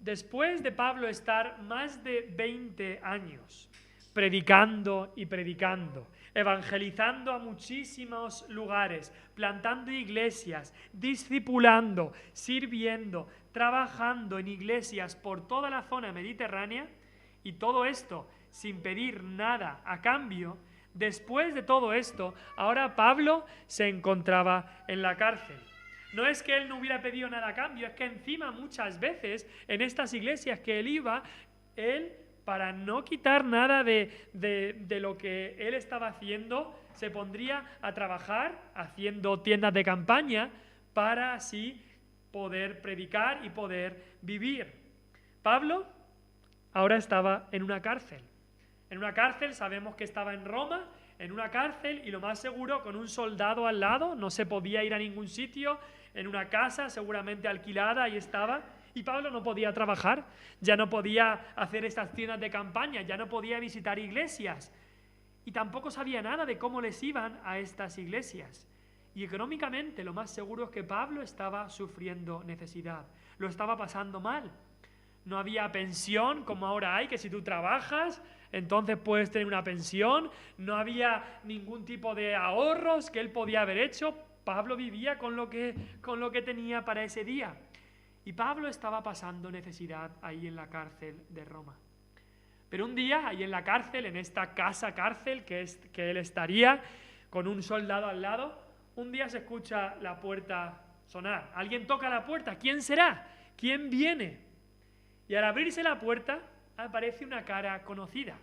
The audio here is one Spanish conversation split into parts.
después de Pablo estar más de 20 años predicando y predicando, evangelizando a muchísimos lugares, plantando iglesias, discipulando, sirviendo, trabajando en iglesias por toda la zona mediterránea, y todo esto sin pedir nada a cambio, después de todo esto, ahora Pablo se encontraba en la cárcel. No es que él no hubiera pedido nada a cambio, es que encima muchas veces en estas iglesias que él iba, él, para no quitar nada de lo que él estaba haciendo, se pondría a trabajar haciendo tiendas de campaña para así poder predicar y poder vivir. Pablo ahora estaba en una cárcel. En una cárcel, sabemos que estaba en Roma, en una cárcel, y lo más seguro con un soldado al lado, no se podía ir a ningún sitio, en una casa seguramente alquilada, ahí estaba, y Pablo no podía trabajar, ya no podía hacer estas tiendas de campaña, ya no podía visitar iglesias, y tampoco sabía nada de cómo les iban a estas iglesias. Y económicamente lo más seguro es que Pablo estaba sufriendo necesidad, lo estaba pasando mal. No había pensión como ahora hay, que si tú trabajas, entonces puedes tener una pensión. No había ningún tipo de ahorros que él podía haber hecho. Pablo vivía con lo que tenía para ese día. Y Pablo estaba pasando necesidad ahí en la cárcel de Roma. Pero un día, ahí en la cárcel, en esta casa cárcel que él estaría, con un soldado al lado, un día se escucha la puerta sonar. Alguien toca la puerta. ¿Quién será? ¿Quién viene? Y al abrirse la puerta aparece una cara conocida,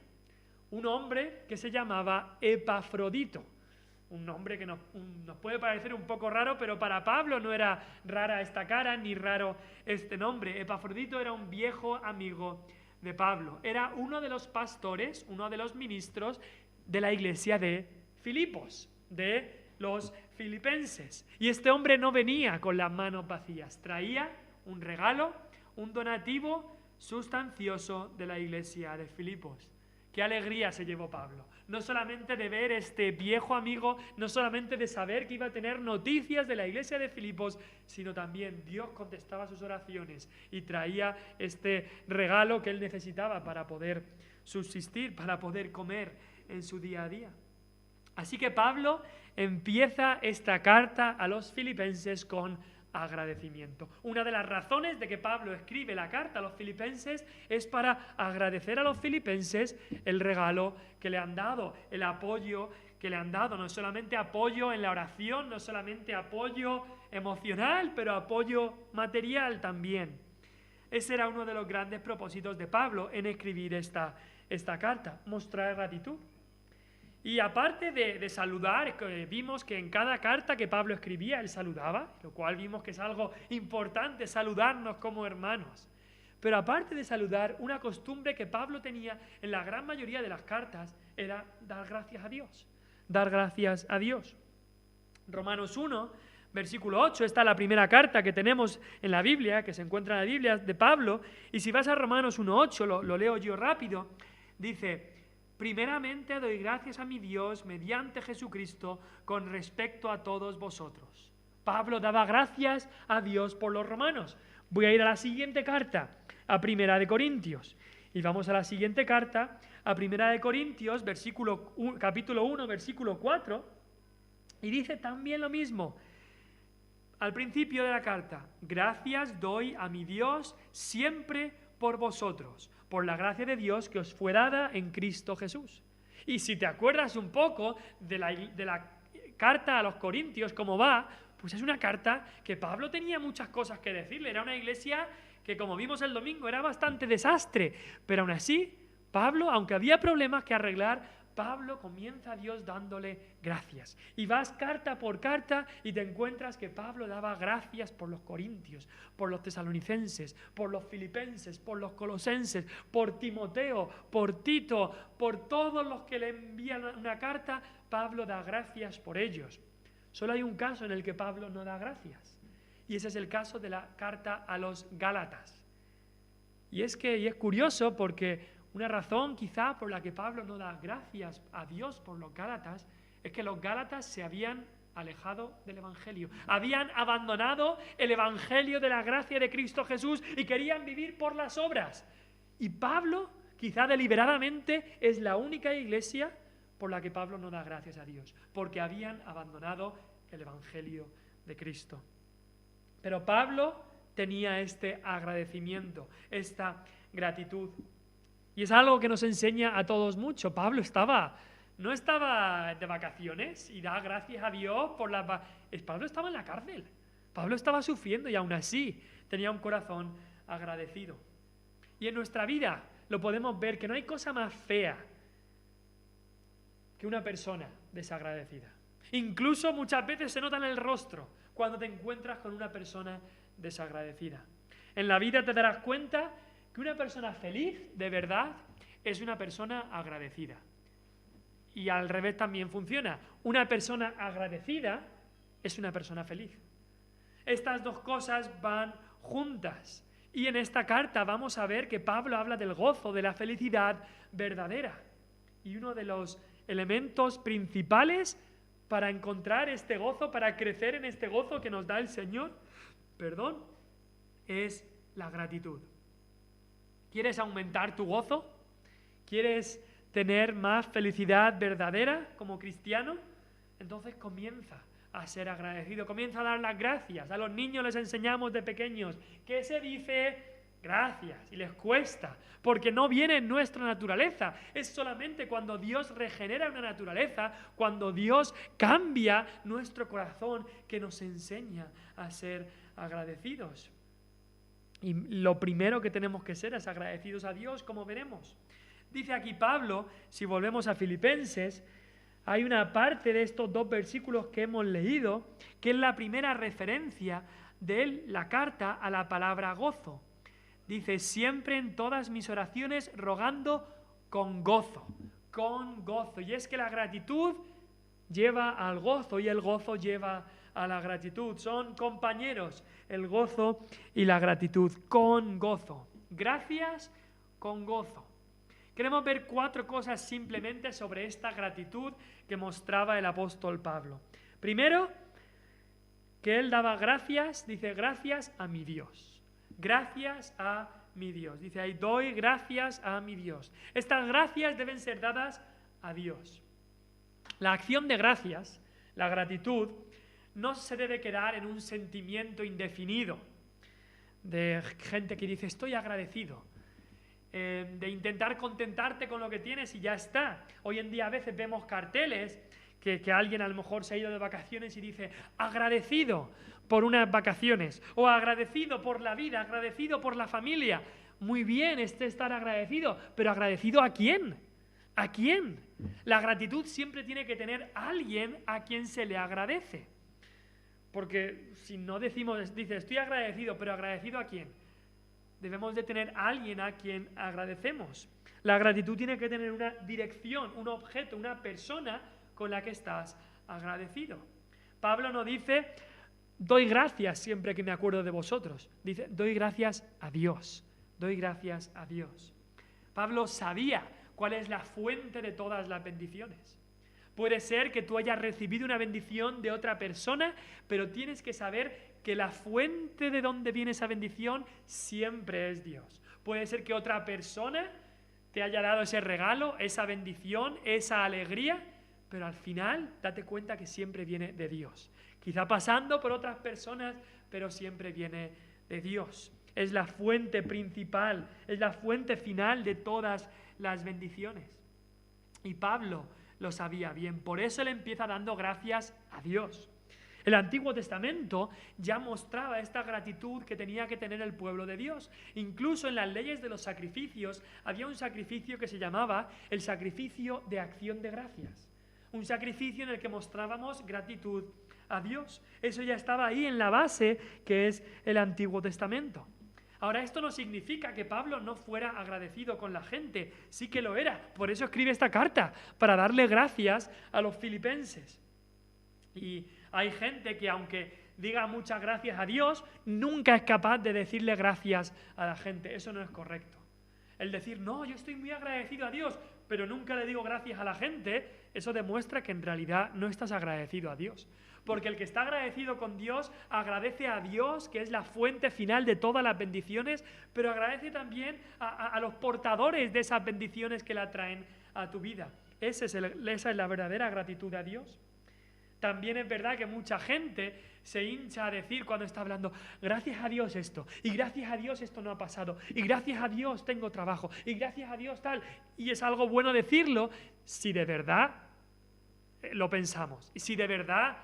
un hombre que se llamaba Epafrodito, un nombre que nos puede parecer un poco raro, pero para Pablo no era rara esta cara ni raro este nombre. Epafrodito era un viejo amigo de Pablo, era uno de los pastores, uno de los ministros de la iglesia de Filipos, de los filipenses. Y este hombre no venía con las manos vacías, traía un regalo, un donativo sustancioso de la iglesia de Filipos. Qué alegría se llevó Pablo, no solamente de ver este viejo amigo, no solamente de saber que iba a tener noticias de la iglesia de Filipos, sino también Dios contestaba sus oraciones y traía este regalo que él necesitaba para poder subsistir, para poder comer en su día a día. Así que Pablo empieza esta carta a los filipenses con agradecimiento. Una de las razones de que Pablo escribe la carta a los filipenses es para agradecer a los filipenses el regalo que le han dado, el apoyo que le han dado, no solamente apoyo en la oración, no solamente apoyo emocional, pero apoyo material también. Ese era uno de los grandes propósitos de Pablo en escribir esta carta, mostrar gratitud. Y aparte de saludar, vimos que en cada carta que Pablo escribía, él saludaba, lo cual vimos que es algo importante, saludarnos como hermanos. Pero aparte de saludar, una costumbre que Pablo tenía en la gran mayoría de las cartas era dar gracias a Dios. Dar gracias a Dios. Romanos 1, versículo 8, esta es la primera carta que tenemos en la Biblia, que se encuentra en la Biblia de Pablo, y si vas a Romanos 1.8, lo leo yo rápido, dice: primeramente doy gracias a mi Dios mediante Jesucristo con respecto a todos vosotros. Pablo daba gracias a Dios por los romanos. Voy a ir a la siguiente carta, a Primera de Corintios. Y vamos a la siguiente carta, a Primera de Corintios, capítulo 1, versículo 4. Y dice también lo mismo. Al principio de la carta: gracias doy a mi Dios siempre por vosotros, por la gracia de Dios que os fue dada en Cristo Jesús. Y si te acuerdas un poco de la carta a los Corintios, cómo va, pues es una carta que Pablo tenía muchas cosas que decirle. Era una iglesia que, como vimos el domingo, era bastante desastre, pero aún así, Pablo, aunque había problemas que arreglar, Pablo comienza a Dios dándole gracias. Y vas carta por carta y te encuentras que Pablo daba gracias por los corintios, por los tesalonicenses, por los filipenses, por los colosenses, por Timoteo, por Tito, por todos los que le envían una carta. Pablo da gracias por ellos. Solo hay un caso en el que Pablo no da gracias, y ese es el caso de la carta a los Gálatas. Y es curioso porque una razón quizá por la que Pablo no da gracias a Dios por los Gálatas es que los Gálatas se habían alejado del Evangelio. Habían abandonado el Evangelio de la gracia de Cristo Jesús y querían vivir por las obras. Y Pablo, quizá deliberadamente, es la única iglesia por la que Pablo no da gracias a Dios, porque habían abandonado el Evangelio de Cristo. Pero Pablo tenía este agradecimiento, esta gratitud. Y es algo que nos enseña a todos mucho. Pablo no estaba de vacaciones y da gracias a Dios por Pablo estaba en la cárcel. Pablo estaba sufriendo y aún así tenía un corazón agradecido. Y en nuestra vida lo podemos ver que no hay cosa más fea que una persona desagradecida. Incluso muchas veces se nota en el rostro cuando te encuentras con una persona desagradecida. En la vida te darás cuenta que una persona feliz, de verdad, es una persona agradecida. Y al revés también funciona. Una persona agradecida es una persona feliz. Estas dos cosas van juntas. Y en esta carta vamos a ver que Pablo habla del gozo, de la felicidad verdadera. Y uno de los elementos principales para encontrar este gozo, para crecer en este gozo que nos da el Señor, es la gratitud. ¿Quieres aumentar tu gozo? ¿Quieres tener más felicidad verdadera como cristiano? Entonces comienza a ser agradecido, comienza a dar las gracias. A los niños les enseñamos de pequeños que se dice gracias y les cuesta, porque no viene en nuestra naturaleza. Es solamente cuando Dios regenera una naturaleza, cuando Dios cambia nuestro corazón, que nos enseña a ser agradecidos. Y lo primero que tenemos que ser es agradecidos a Dios, como veremos. Dice aquí Pablo, si volvemos a Filipenses, hay una parte de estos dos versículos que hemos leído, que es la primera referencia de la carta a la palabra gozo. Dice, siempre en todas mis oraciones rogando con gozo, con gozo. Y es que la gratitud lleva al gozo y el gozo lleva a la gratitud. Son compañeros, el gozo y la gratitud, con gozo. Gracias con gozo. Queremos ver 4 cosas simplemente sobre esta gratitud que mostraba el apóstol Pablo. Primero, que él daba gracias, dice, gracias a mi Dios. Gracias a mi Dios. Dice ahí, doy gracias a mi Dios. Estas gracias deben ser dadas a Dios. La acción de gracias, la gratitud, no se debe quedar en un sentimiento indefinido de gente que dice, estoy agradecido. De intentar contentarte con lo que tienes y ya está. Hoy en día a veces vemos carteles que alguien a lo mejor se ha ido de vacaciones y dice agradecido por unas vacaciones o agradecido por la vida, agradecido por la familia. Muy bien estar agradecido, pero ¿agradecido a quién? ¿A quién? La gratitud siempre tiene que tener alguien a quien se le agradece. Porque si no dice estoy agradecido, pero ¿agradecido a quién? Debemos de tener a alguien a quien agradecemos. La gratitud tiene que tener una dirección, un objeto, una persona con la que estás agradecido. Pablo no dice, doy gracias siempre que me acuerdo de vosotros. Dice, doy gracias a Dios. Doy gracias a Dios. Pablo sabía cuál es la fuente de todas las bendiciones. Puede ser que tú hayas recibido una bendición de otra persona, pero tienes que saber que la fuente de donde viene esa bendición siempre es Dios. Puede ser que otra persona te haya dado ese regalo, esa bendición, esa alegría, pero al final date cuenta que siempre viene de Dios. Quizá pasando por otras personas, pero siempre viene de Dios. Es la fuente principal, es la fuente final de todas las bendiciones. Y Pablo lo sabía bien, por eso él empieza dando gracias a Dios. El Antiguo Testamento ya mostraba esta gratitud que tenía que tener el pueblo de Dios. Incluso en las leyes de los sacrificios había un sacrificio que se llamaba el sacrificio de acción de gracias. Un sacrificio en el que mostrábamos gratitud a Dios. Eso ya estaba ahí en la base que es el Antiguo Testamento. Ahora, esto no significa que Pablo no fuera agradecido con la gente. Sí que lo era. Por eso escribe esta carta, para darle gracias a los filipenses. Y hay gente que aunque diga muchas gracias a Dios, nunca es capaz de decirle gracias a la gente. Eso no es correcto. El decir, no, yo estoy muy agradecido a Dios, pero nunca le digo gracias a la gente, eso demuestra que en realidad no estás agradecido a Dios. Porque el que está agradecido con Dios agradece a Dios, que es la fuente final de todas las bendiciones, pero agradece también a los portadores de esas bendiciones que la traen a tu vida. Esa es la verdadera gratitud a Dios. También es verdad que mucha gente se hincha a decir cuando está hablando, gracias a Dios esto, y gracias a Dios esto no ha pasado, y gracias a Dios tengo trabajo, y gracias a Dios tal. Y es algo bueno decirlo si de verdad lo pensamos, y si de verdad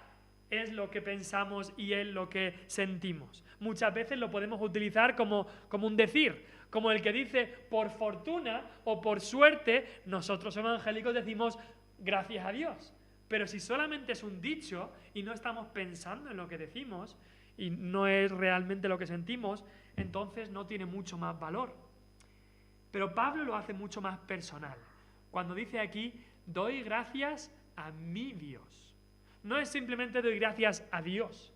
es lo que pensamos y es lo que sentimos. Muchas veces lo podemos utilizar como un decir, como el que dice, por fortuna o por suerte, nosotros evangélicos decimos, gracias a Dios. Pero si solamente es un dicho y no estamos pensando en lo que decimos y no es realmente lo que sentimos, entonces no tiene mucho más valor. Pero Pablo lo hace mucho más personal. Cuando dice aquí, doy gracias a mi Dios. No es simplemente doy gracias a Dios,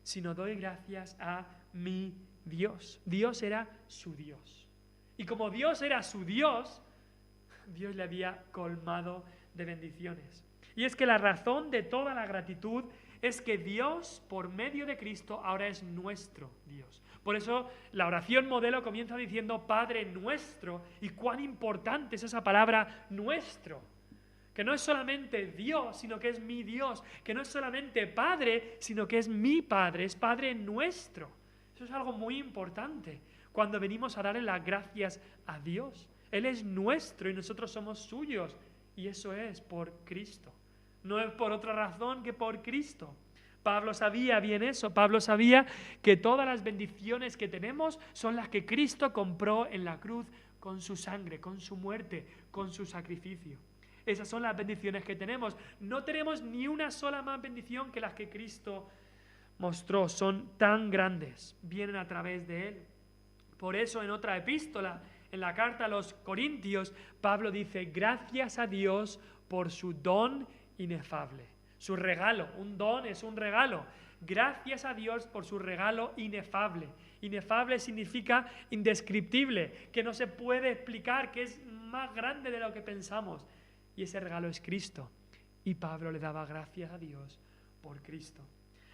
sino doy gracias a mi Dios. Dios era su Dios. Y como Dios era su Dios, Dios le había colmado de bendiciones. Y es que la razón de toda la gratitud es que Dios, por medio de Cristo, ahora es nuestro Dios. Por eso la oración modelo comienza diciendo Padre nuestro, y cuán importante es esa palabra nuestro. Que no es solamente Dios, sino que es mi Dios. Que no es solamente Padre, sino que es mi Padre, es Padre nuestro. Eso es algo muy importante cuando venimos a darle las gracias a Dios. Él es nuestro y nosotros somos suyos. Y eso es por Cristo. No es por otra razón que por Cristo. Pablo sabía bien eso. Pablo sabía que todas las bendiciones que tenemos son las que Cristo compró en la cruz con su sangre, con su muerte, con su sacrificio. Esas son las bendiciones que tenemos. No tenemos ni una sola más bendición que las que Cristo mostró. Son tan grandes. Vienen a través de Él. Por eso en otra epístola, en la carta a los Corintios, Pablo dice, gracias a Dios por su don inefable. Su regalo, un don es un regalo. Gracias a Dios por su regalo inefable. Inefable significa indescriptible, que no se puede explicar, que es más grande de lo que pensamos. Y ese regalo es Cristo. Y Pablo le daba gracias a Dios por Cristo.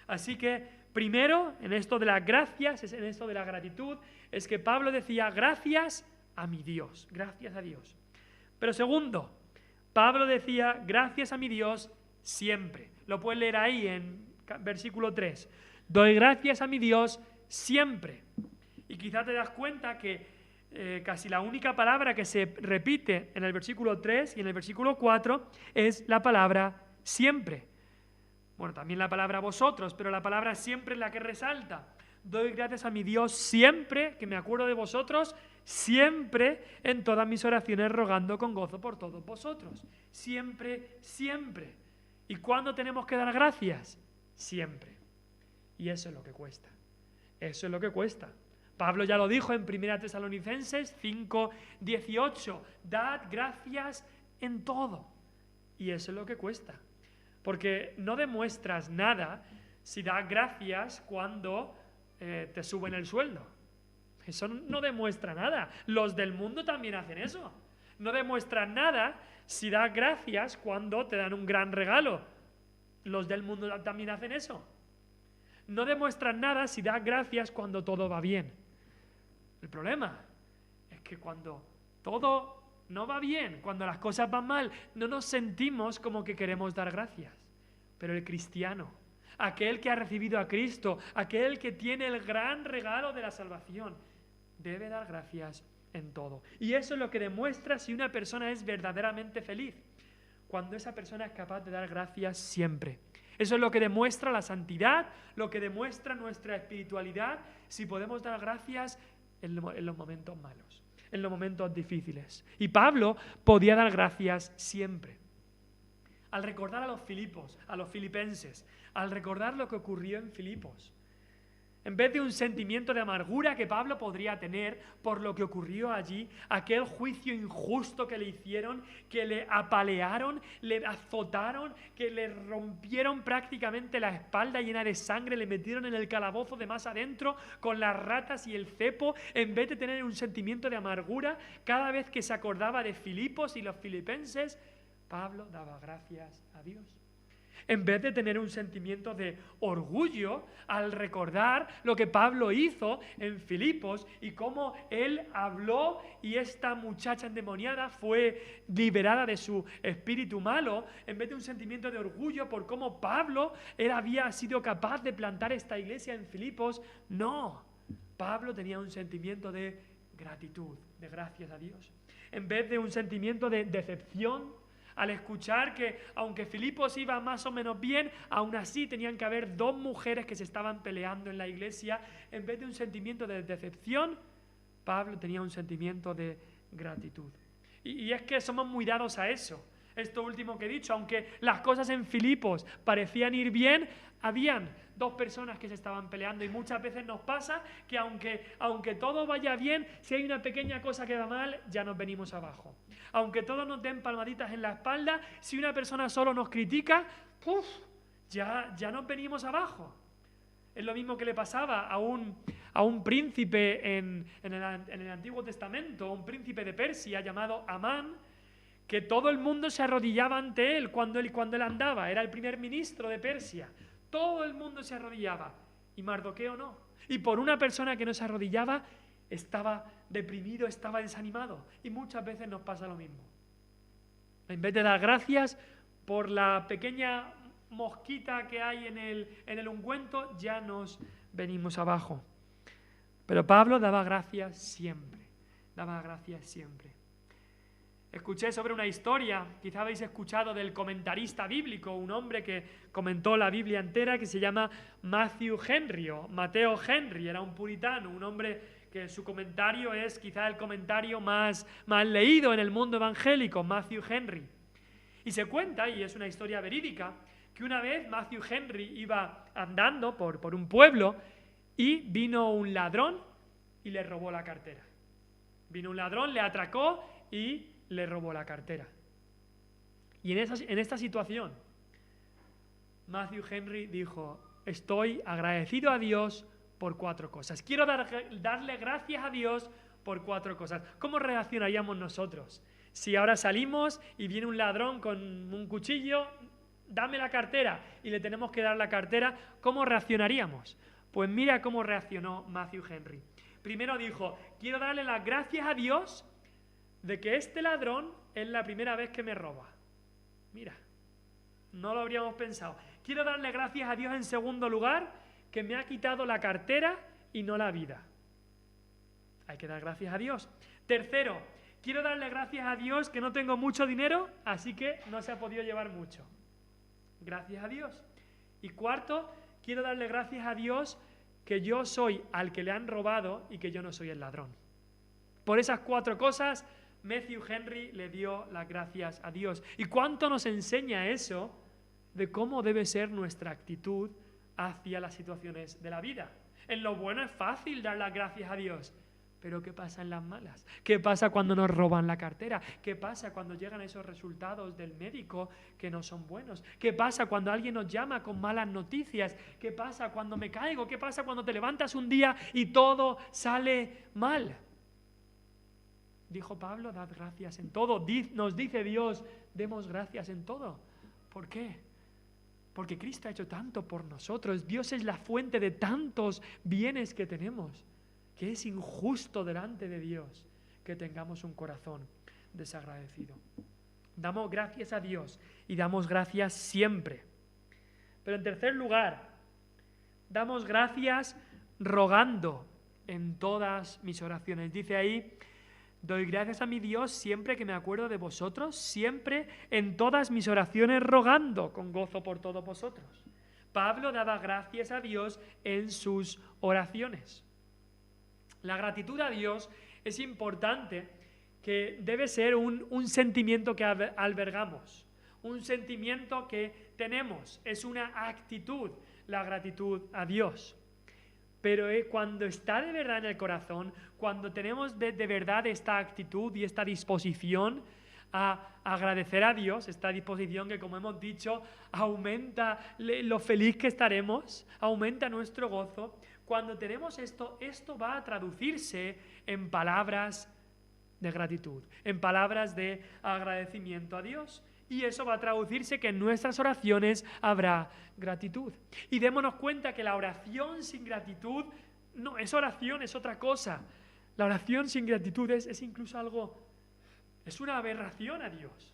Así que, primero, en esto de las gracias, en esto de la gratitud, es que Pablo decía gracias a mi Dios, gracias a Dios. Pero segundo, Pablo decía gracias a mi Dios siempre. Lo puedes leer ahí en versículo 3. Doy gracias a mi Dios siempre. Y quizás te das cuenta que casi la única palabra que se repite en el versículo 3 y en el versículo 4 es la palabra siempre. Bueno, también la palabra vosotros, pero la palabra siempre es la que resalta. Doy gracias a mi Dios siempre, que me acuerdo de vosotros, siempre en todas mis oraciones rogando con gozo por todos vosotros. Siempre, siempre. ¿Y cuándo tenemos que dar gracias? Siempre. Y eso es lo que cuesta. Eso es lo que cuesta. Pablo ya lo dijo en 1 Tesalonicenses 5:18. Dad gracias en todo. Y eso es lo que cuesta. Porque no demuestras nada si das gracias cuando te suben el sueldo. Eso no demuestra nada. Los del mundo también hacen eso. No demuestran nada si das gracias cuando te dan un gran regalo. Los del mundo también hacen eso. No demuestran nada si das gracias cuando todo va bien. El problema es que cuando todo no va bien, cuando las cosas van mal, no nos sentimos como que queremos dar gracias. Pero el cristiano, aquel que ha recibido a Cristo, aquel que tiene el gran regalo de la salvación, debe dar gracias en todo. Y eso es lo que demuestra si una persona es verdaderamente feliz, cuando esa persona es capaz de dar gracias siempre. Eso es lo que demuestra la santidad, lo que demuestra nuestra espiritualidad, si podemos dar gracias en los momentos malos, en los momentos difíciles. Y Pablo podía dar gracias siempre. Al recordar a los Filipos, a los filipenses, al recordar lo que ocurrió en Filipos, en vez de un sentimiento de amargura que Pablo podría tener por lo que ocurrió allí, aquel juicio injusto que le hicieron, que le apalearon, le azotaron, que le rompieron prácticamente la espalda llena de sangre, le metieron en el calabozo de más adentro con las ratas y el cepo, en vez de tener un sentimiento de amargura, cada vez que se acordaba de Filipos y los filipenses, Pablo daba gracias a Dios. En vez de tener un sentimiento de orgullo al recordar lo que Pablo hizo en Filipos y cómo él habló y esta muchacha endemoniada fue liberada de su espíritu malo, en vez de un sentimiento de orgullo por cómo Pablo él había sido capaz de plantar esta iglesia en Filipos, no. Pablo tenía un sentimiento de gratitud, de gracias a Dios. En vez de un sentimiento de decepción, al escuchar que aunque Filipos iba más o menos bien, aún así tenían que haber 2 mujeres que se estaban peleando en la iglesia, en vez de un sentimiento de decepción, Pablo tenía un sentimiento de gratitud. Y es que somos muy dados a eso. Esto último que he dicho, aunque las cosas en Filipos parecían ir bien, habían 2 personas que se estaban peleando y muchas veces nos pasa que aunque todo vaya bien, si hay una pequeña cosa que va mal, ya nos venimos abajo. Aunque todos nos den palmaditas en la espalda, si una persona solo nos critica, ya nos venimos abajo. Es lo mismo que le pasaba a un príncipe en el Antiguo Testamento, un príncipe de Persia llamado Amán, que todo el mundo se arrodillaba ante él cuando él andaba, era el primer ministro de Persia. Todo el mundo se arrodillaba y Mardoqueo no. Y por una persona que no se arrodillaba, estaba deprimido, estaba desanimado. Y muchas veces nos pasa lo mismo. En vez de dar gracias por la pequeña mosquita que hay en el ungüento, ya nos venimos abajo. Pero Pablo daba gracias siempre. Daba gracias siempre. Escuché sobre una historia, quizá habéis escuchado del comentarista bíblico, un hombre que comentó la Biblia entera que se llama Matthew Henry o Mateo Henry, era un puritano, un hombre que su comentario es quizá el comentario más leído en el mundo evangélico, Matthew Henry. Y se cuenta, y es una historia verídica, que una vez Matthew Henry iba andando por un pueblo y vino un ladrón y le robó la cartera. Vino un ladrón, le atracó y le robó la cartera. Y en esta situación, Matthew Henry dijo, estoy agradecido a Dios por 4 cosas. Quiero darle gracias a Dios por 4 cosas. ¿Cómo reaccionaríamos nosotros? Si ahora salimos y viene un ladrón con un cuchillo, dame la cartera, y le tenemos que dar la cartera, ¿cómo reaccionaríamos? Pues mira cómo reaccionó Matthew Henry. Primero dijo, quiero darle las gracias a Dios de que este ladrón es la primera vez que me roba. Mira, no lo habríamos pensado. Quiero darle gracias a Dios en segundo lugar, que me ha quitado la cartera y no la vida. Hay que dar gracias a Dios. Tercero, quiero darle gracias a Dios que no tengo mucho dinero, así que no se ha podido llevar mucho. Gracias a Dios. Y cuarto, quiero darle gracias a Dios que yo soy al que le han robado y que yo no soy el ladrón. Por esas 4 cosas, Matthew Henry le dio las gracias a Dios. ¿Y cuánto nos enseña eso de cómo debe ser nuestra actitud hacia las situaciones de la vida? En lo bueno es fácil dar las gracias a Dios, pero ¿qué pasa en las malas? ¿Qué pasa cuando nos roban la cartera? ¿Qué pasa cuando llegan esos resultados del médico que no son buenos? ¿Qué pasa cuando alguien nos llama con malas noticias? ¿Qué pasa cuando me caigo? ¿Qué pasa cuando te levantas un día y todo sale mal? Dijo Pablo, dad gracias en todo. Nos dice Dios, demos gracias en todo. ¿Por qué? Porque Cristo ha hecho tanto por nosotros. Dios es la fuente de tantos bienes que tenemos, que es injusto delante de Dios que tengamos un corazón desagradecido. Damos gracias a Dios y damos gracias siempre. Pero en tercer lugar, damos gracias rogando en todas mis oraciones. Dice ahí, doy gracias a mi Dios siempre que me acuerdo de vosotros, siempre en todas mis oraciones rogando con gozo por todos vosotros. Pablo daba gracias a Dios en sus oraciones. La gratitud a Dios es importante, que debe ser un sentimiento que albergamos, un sentimiento que tenemos, es una actitud, la gratitud a Dios. Pero cuando está de verdad en el corazón, cuando tenemos de verdad esta actitud y esta disposición a agradecer a Dios, esta disposición que, como hemos dicho, aumenta lo feliz que estaremos, aumenta nuestro gozo. Cuando tenemos esto va a traducirse en palabras de gratitud, en palabras de agradecimiento a Dios. Y eso va a traducirse que en nuestras oraciones habrá gratitud. Y démonos cuenta que la oración sin gratitud no es oración, es otra cosa. La oración sin gratitud es incluso algo, es una aberración a Dios.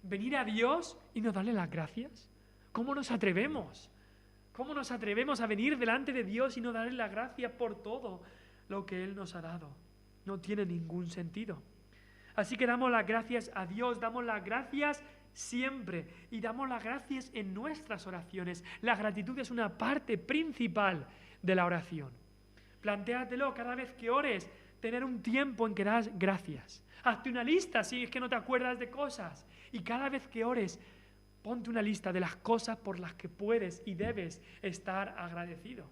Venir a Dios y no darle las gracias. ¿Cómo nos atrevemos? ¿Cómo nos atrevemos a venir delante de Dios y no darle las gracias por todo lo que Él nos ha dado? No tiene ningún sentido. Así que damos las gracias a Dios, damos las gracias siempre y damos las gracias en nuestras oraciones. La gratitud es una parte principal de la oración. Plantéatelo cada vez que ores, tener un tiempo en que das gracias. Hazte una lista si es que no te acuerdas de cosas. Y cada vez que ores, ponte una lista de las cosas por las que puedes y debes estar agradecido.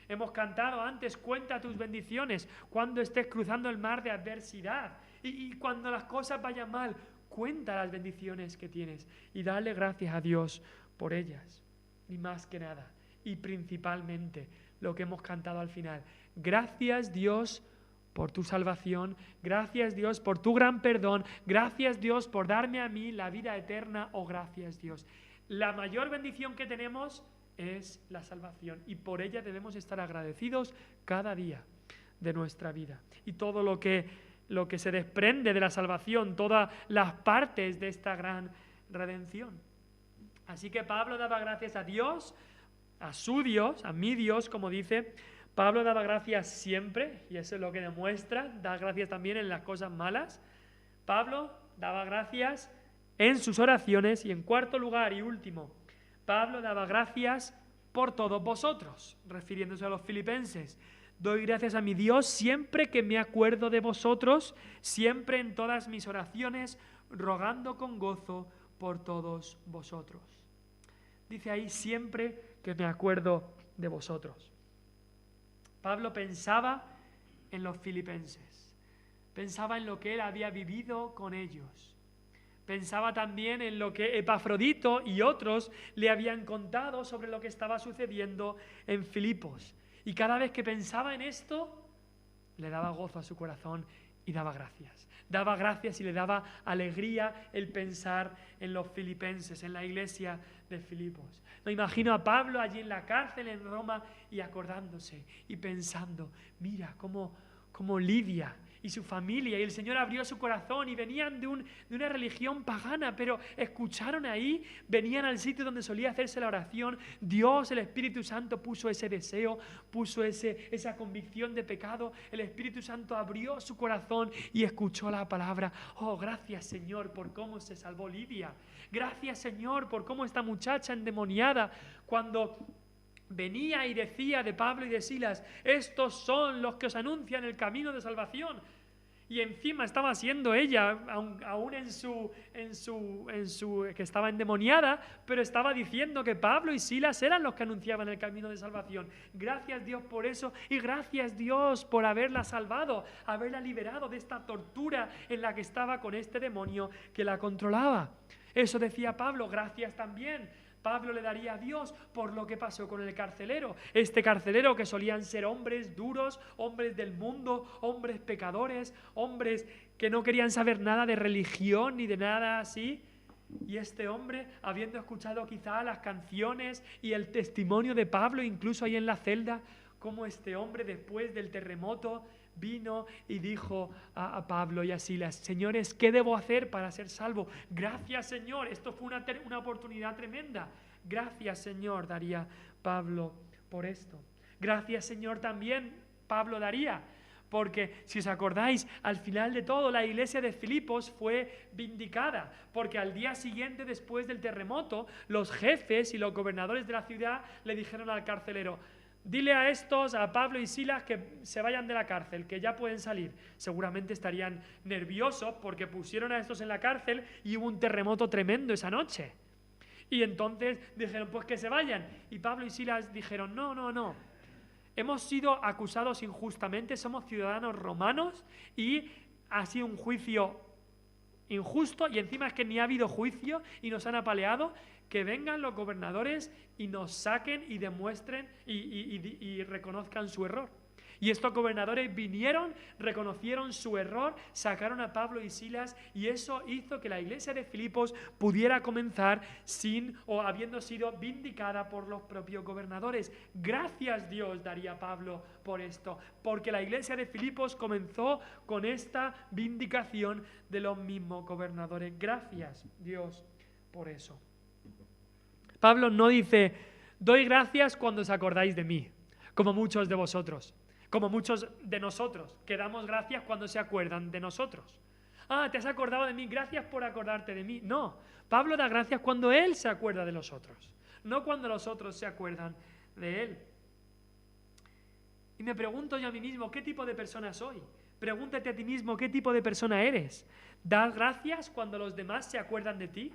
Hemos cantado antes, cuenta tus bendiciones cuando estés cruzando el mar de adversidad. Y cuando las cosas vayan mal, cuenta las bendiciones que tienes y dale gracias a Dios por ellas. Y más que nada, y principalmente, lo que hemos cantado al final. Gracias Dios por tu salvación, gracias Dios por tu gran perdón, gracias Dios por darme a mí la vida eterna, oh gracias Dios. La mayor bendición que tenemos es la salvación y por ella debemos estar agradecidos cada día de nuestra vida. Y todo lo que se desprende de la salvación, todas las partes de esta gran redención. Así que Pablo daba gracias a Dios, a su Dios, a mi Dios, como dice. Pablo daba gracias siempre, y eso es lo que demuestra, da gracias también en las cosas malas. Pablo daba gracias en sus oraciones y en cuarto lugar y último, Pablo daba gracias por todos vosotros, refiriéndose a los filipenses. Doy gracias a mi Dios siempre que me acuerdo de vosotros, siempre en todas mis oraciones, rogando con gozo por todos vosotros. Dice ahí, siempre que me acuerdo de vosotros. Pablo pensaba en los filipenses, pensaba en lo que él había vivido con ellos. Pensaba también en lo que Epafrodito y otros le habían contado sobre lo que estaba sucediendo en Filipos. Y cada vez que pensaba en esto, le daba gozo a su corazón y daba gracias. Daba gracias y le daba alegría el pensar en los filipenses, en la iglesia de Filipos. Me imagino a Pablo allí en la cárcel en Roma y acordándose y pensando, mira cómo Lidia y su familia, y el Señor abrió su corazón y venían de una religión pagana, pero escucharon ahí, venían al sitio donde solía hacerse la oración. Dios, el Espíritu Santo, puso ese deseo, puso esa convicción de pecado. El Espíritu Santo abrió su corazón y escuchó la palabra. Oh, gracias Señor por cómo se salvó Lidia. Gracias Señor por cómo esta muchacha endemoniada, cuando venía y decía de Pablo y de Silas, estos son los que os anuncian el camino de salvación. Y encima estaba siendo ella, aún que estaba endemoniada, pero estaba diciendo que Pablo y Silas eran los que anunciaban el camino de salvación. Gracias Dios por eso y gracias Dios por haberla salvado, haberla liberado de esta tortura en la que estaba con este demonio que la controlaba. Eso decía Pablo, gracias también. Pablo le daría a Dios por lo que pasó con el carcelero. Este carcelero que solían ser hombres duros, hombres del mundo, hombres pecadores, hombres que no querían saber nada de religión ni de nada así. Y este hombre, habiendo escuchado quizá las canciones y el testimonio de Pablo, incluso ahí en la celda, cómo este hombre después del terremoto vino y dijo a Pablo y a Silas, señores, ¿qué debo hacer para ser salvo? Gracias Señor, esto fue una oportunidad tremenda. Gracias Señor, daría Pablo por esto. Gracias Señor también Pablo daría, porque si os acordáis, al final de todo la iglesia de Filipos fue vindicada, porque al día siguiente después del terremoto, los jefes y los gobernadores de la ciudad le dijeron al carcelero, dile a estos, a Pablo y Silas, que se vayan de la cárcel, que ya pueden salir. Seguramente estarían nerviosos porque pusieron a estos en la cárcel y hubo un terremoto tremendo esa noche. Y entonces dijeron, pues que se vayan. Y Pablo y Silas dijeron, no. Hemos sido acusados injustamente, somos ciudadanos romanos y ha sido un juicio injusto y encima es que ni ha habido juicio y nos han apaleado. Que vengan los gobernadores y nos saquen y demuestren y reconozcan su error. Y estos gobernadores vinieron, reconocieron su error, sacaron a Pablo y Silas, y eso hizo que la iglesia de Filipos pudiera comenzar habiendo sido vindicada por los propios gobernadores. Gracias Dios daría Pablo por esto, porque la iglesia de Filipos comenzó con esta vindicación de los mismos gobernadores. Gracias Dios por eso. Pablo no dice, doy gracias cuando os acordáis de mí, como muchos de vosotros. Como muchos de nosotros, que damos gracias cuando se acuerdan de nosotros. ¿Te has acordado de mí? Gracias por acordarte de mí. No, Pablo da gracias cuando él se acuerda de los otros, no cuando los otros se acuerdan de él. Y me pregunto yo a mí mismo, ¿qué tipo de persona soy? Pregúntate a ti mismo, ¿qué tipo de persona eres? ¿Das gracias cuando los demás se acuerdan de ti?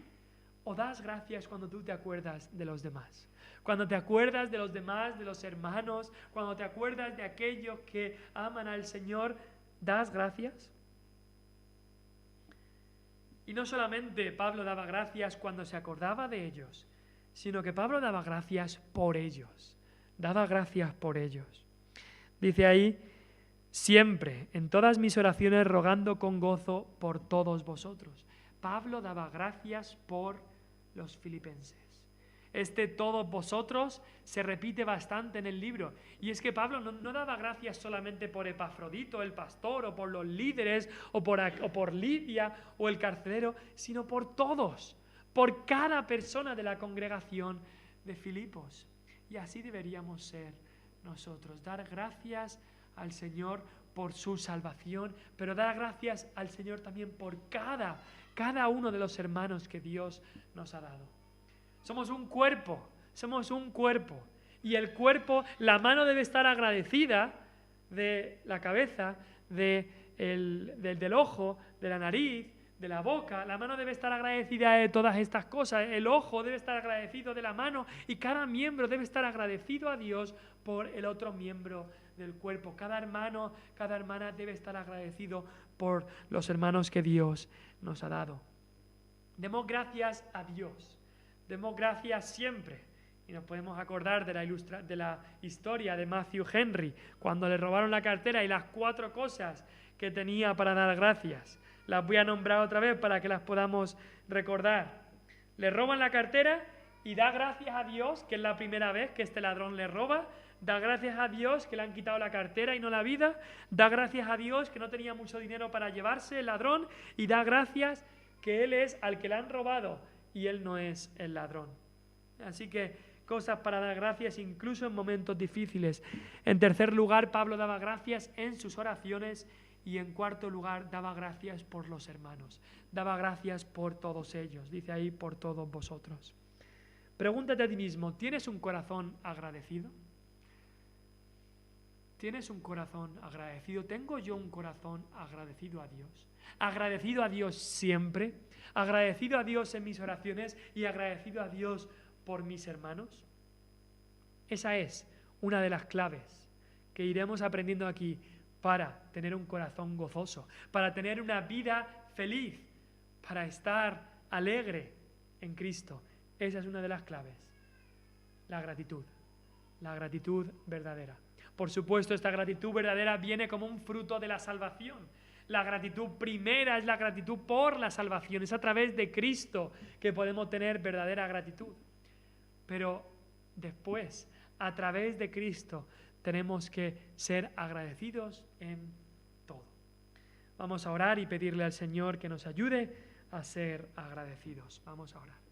¿O das gracias cuando tú te acuerdas de los demás? Cuando te acuerdas de los demás, de los hermanos, cuando te acuerdas de aquellos que aman al Señor, ¿das gracias? Y no solamente Pablo daba gracias cuando se acordaba de ellos, sino que Pablo daba gracias por ellos. Daba gracias por ellos. Dice ahí, siempre, en todas mis oraciones, rogando con gozo por todos vosotros. Pablo daba gracias por los filipenses. Todos vosotros se repite bastante en el libro. Y es que Pablo no daba gracias solamente por Epafrodito, el pastor, o por los líderes, o por Lidia, o el carcelero, sino por todos, por cada persona de la congregación de Filipos. Y así deberíamos ser nosotros, dar gracias al Señor por su salvación, pero dar gracias al Señor también por cada uno de los hermanos que Dios nos ha dado. Somos un cuerpo, y el cuerpo, la mano debe estar agradecida de la cabeza, del ojo, de la nariz, de la boca. La mano debe estar agradecida de todas estas cosas, el ojo debe estar agradecido de la mano, y cada miembro debe estar agradecido a Dios por el otro miembro del cuerpo. Cada hermano, cada hermana debe estar agradecido por los hermanos que Dios nos ha dado. Demos gracias a Dios. Demos gracias siempre. Y nos podemos acordar de la historia de Matthew Henry, cuando le robaron la cartera y las 4 cosas que tenía para dar gracias. Las voy a nombrar otra vez para que las podamos recordar. Le roban la cartera y da gracias a Dios, que es la primera vez que este ladrón le roba. Da gracias a Dios que le han quitado la cartera y no la vida. Da gracias a Dios que no tenía mucho dinero para llevarse el ladrón. Y da gracias que él es al que le han robado y él no es el ladrón. Así que cosas para dar gracias incluso en momentos difíciles. En tercer lugar, Pablo daba gracias en sus oraciones, y en cuarto lugar daba gracias por los hermanos. Daba gracias por todos ellos. Dice ahí, por todos vosotros. Pregúntate a ti mismo, ¿tienes un corazón agradecido? ¿Tienes un corazón agradecido? ¿Tengo yo un corazón agradecido a Dios? ¿Agradecido a Dios siempre? ¿Agradecido a Dios en mis oraciones y agradecido a Dios por mis hermanos? Esa es una de las claves que iremos aprendiendo aquí para tener un corazón gozoso, para tener una vida feliz, para estar alegre en Cristo. Esa es una de las claves. La gratitud verdadera. Por supuesto, esta gratitud verdadera viene como un fruto de la salvación. La gratitud primera es la gratitud por la salvación. Es a través de Cristo que podemos tener verdadera gratitud. Pero después, a través de Cristo, tenemos que ser agradecidos en todo. Vamos a orar y pedirle al Señor que nos ayude a ser agradecidos. Vamos a orar.